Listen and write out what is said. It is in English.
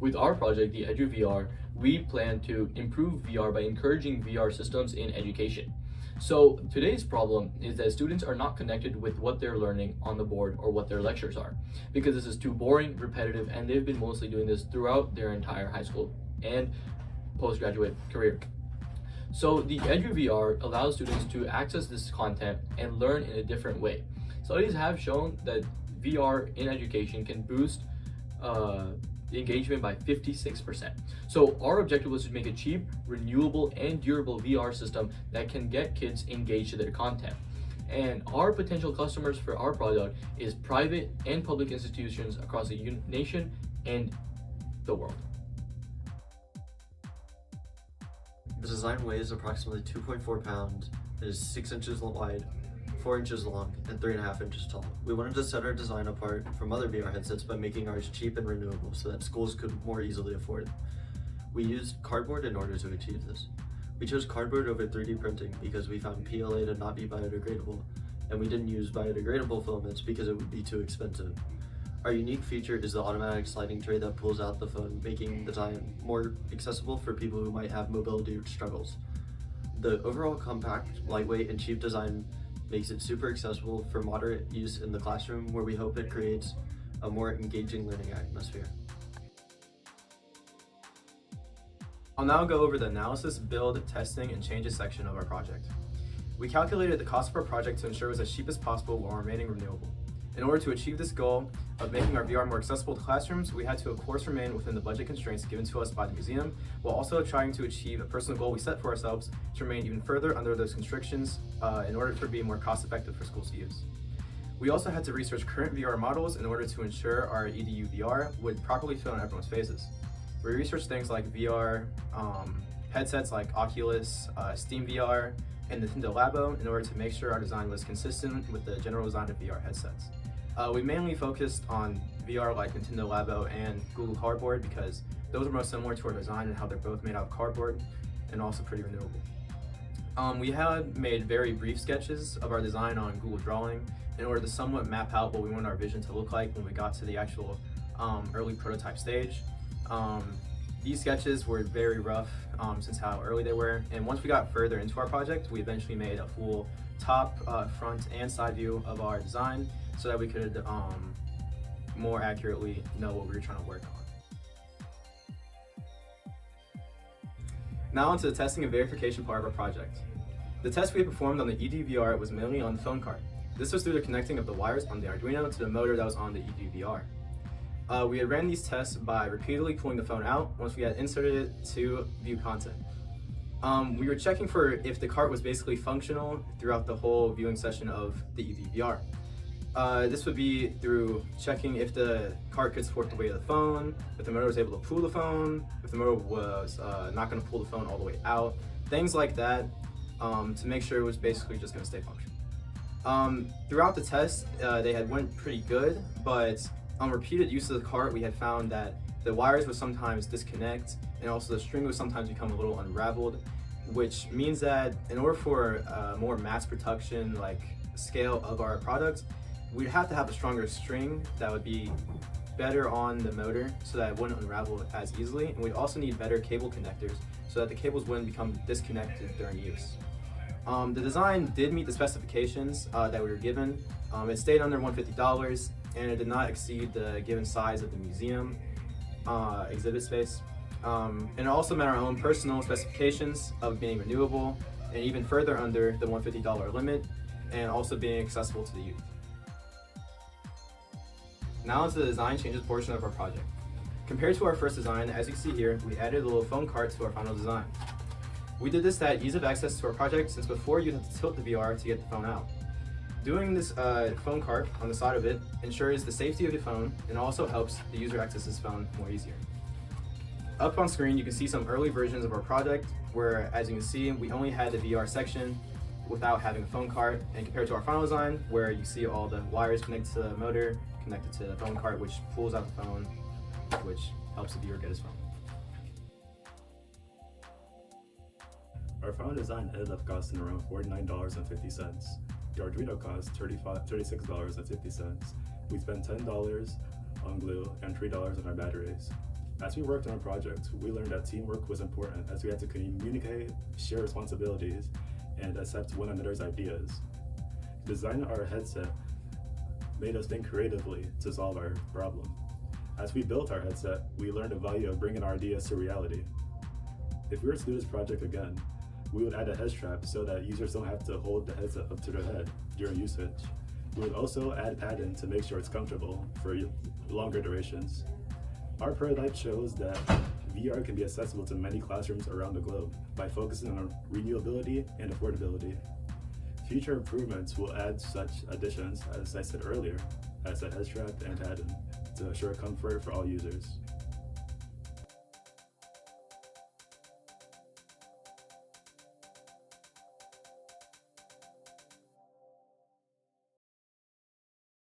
With our project, the EDUVR, we plan to improve VR by encouraging VR systems in education. So today's problem is that students are not connected with what they're learning on the board or what their lectures are, because this is too boring, repetitive, and they've been mostly doing this throughout their entire high school and postgraduate career. So the EDUVR allows students to access this content and learn in a different way. Studies have shown that VR in education can boost engagement by 56%. So our objective was to make a cheap, renewable, and durable VR system that can get kids engaged to their content. And our potential customers for our product is private and public institutions across the nation and the world. The design weighs approximately 2.4 pounds, it is 6 inches wide, 4 inches long, and 3.5 inches tall. We wanted to set our design apart from other VR headsets by making ours cheap and renewable so that schools could more easily afford it. We used cardboard in order to achieve this. We chose cardboard over 3D printing because we found PLA to not be biodegradable, and we didn't use biodegradable filaments because it would be too expensive. Our unique feature is the automatic sliding tray that pulls out the phone, making the design more accessible for people who might have mobility struggles. The overall compact, lightweight, and cheap design makes it super accessible for moderate use in the classroom, where we hope it creates a more engaging learning atmosphere. I'll now go over the analysis, build, testing, and changes section of our project. We calculated the cost of our project to ensure it was as cheap as possible while remaining renewable. In order to achieve this goal of making our VR more accessible to classrooms, we had to of course remain within the budget constraints given to us by the museum, while also trying to achieve a personal goal we set for ourselves to remain even further under those constrictions in order for it to be more cost effective for schools to use. We also had to research current VR models in order to ensure our EDUVR would properly fit on everyone's faces. We researched things like VR headsets like Oculus, Steam VR, and Nintendo Labo in order to make sure our design was consistent with the general design of VR headsets. We mainly focused on VR like Nintendo Labo and Google Cardboard because those are most similar to our design and how they're both made out of cardboard and also pretty renewable. We had made very brief sketches of our design on Google Drawing in order to somewhat map out what we wanted our vision to look like when we got to the actual early prototype stage. These sketches were very rough since how early they were, and once we got further into our project, we eventually made a full top, front, and side view of our design so that we could more accurately know what we were trying to work on. Now onto the testing and verification part of our project. The test we performed on the EDUVR was mainly on the phone card. This was through the connecting of the wires on the Arduino to the motor that was on the EDUVR. We had ran these tests by repeatedly pulling the phone out once we had inserted it to view content. We were checking for if the cart was basically functional throughout the whole viewing session of the EDUVR. This would be through checking if the cart could support the weight of the phone, if the motor was able to pull the phone, if the motor was not going to pull the phone all the way out, things like that, to make sure it was basically just going to stay functional. Throughout the test, they had went pretty good, but on repeated use of the cart, we had found that the wires would sometimes disconnect, and also the string would sometimes become a little unraveled, which means that in order for more mass production, like scale of our product, we'd have to have a stronger string that would be better on the motor so that it wouldn't unravel as easily, and we'd also need better cable connectors so that the cables wouldn't become disconnected during use. The design did meet the specifications that we were given. It stayed under $150, and it did not exceed the given size of the museum exhibit space. And it also met our own personal specifications of being renewable and even further under the $150 limit, and also being accessible to the youth. Now into the design changes portion of our project. Compared to our first design, as you can see here, we added a little phone cart to our final design. We did this to add ease of access to our project, since before you'd have to tilt the VR to get the phone out. Doing this phone cart on the side of it ensures the safety of the phone and also helps the user access his phone more easier. Up on screen, you can see some early versions of our project where, as you can see, we only had the VR section without having a phone cart, and compared to our final design where you see all the wires connected to the motor, connected to the phone cart, which pulls out the phone, which helps the viewer get his phone. Our final design ended up costing around $49.50. The Arduino cost $36.50. We spent $10 on glue and $3 on our batteries. As we worked on our project, we learned that teamwork was important as we had to communicate, share responsibilities, and accept one another's ideas. Designing our headset made us think creatively to solve our problem. As we built our headset, we learned the value of bringing our ideas to reality. If we were to do this project again, we would add a head strap so that users don't have to hold the headset up to their head during usage. We would also add padding to make sure it's comfortable for longer durations. Our prototype shows that VR can be accessible to many classrooms around the globe by focusing on renewability and affordability. Future improvements will add such additions, as I said earlier, as a head strap and padding to assure comfort for all users.